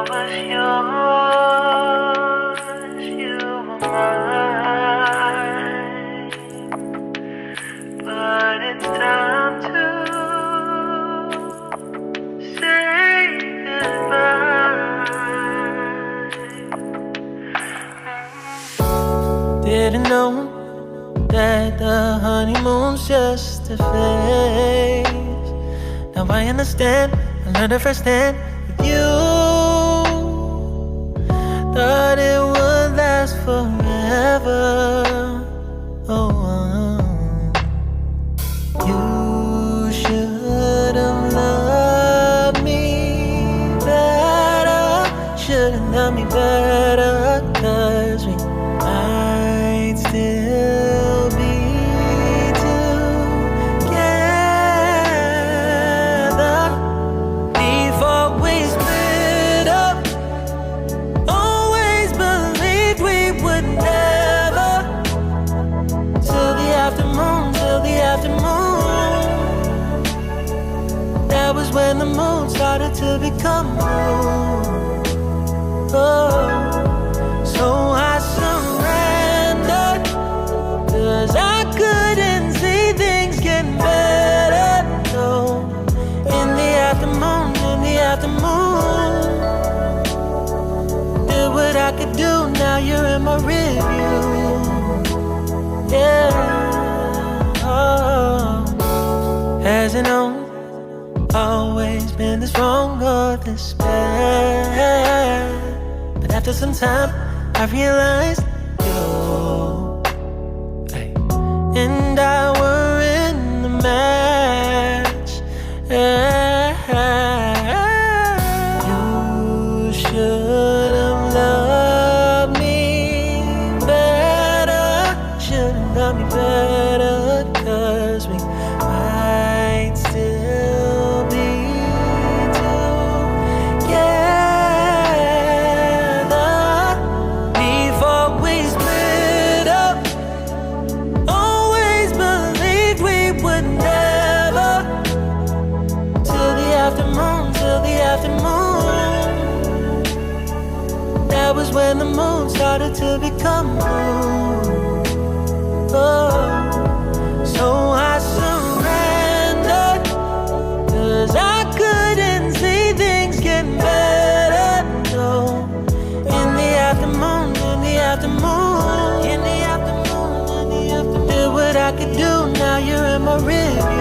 was yours, you were mine. But it's time to say goodbye. Didn't know that the honeymoon's just a phase. Now I understand, I learned it firsthand with you. Thought it would last forever. Oh, you should have loved me better. Should have loved me better, 'cause we might still be together before we split up. Always believed we would never. Till the afternoon, till the afternoon. That was when the moon started to become moon. Oh, so I surrendered, 'cause I couldn't see things getting better. No, in the afternoon, in the afternoon. Did what I could do, now you're in my review. Yeah, oh. Hasn't always been this wrong or this bad. But after some time, I realized you and I were in the match. You should have loved me better. Should have loved me better, 'cause we might still be together before we split up. Always believed we would never. Till the afternoon, till the afternoon. That was when the moon started to become moon. Oh, so I surrendered, 'cause I couldn't see things getting better. No, in the afternoon, in the afternoon, in the afternoon, in the afternoon. Did what I could do, now you're in my review.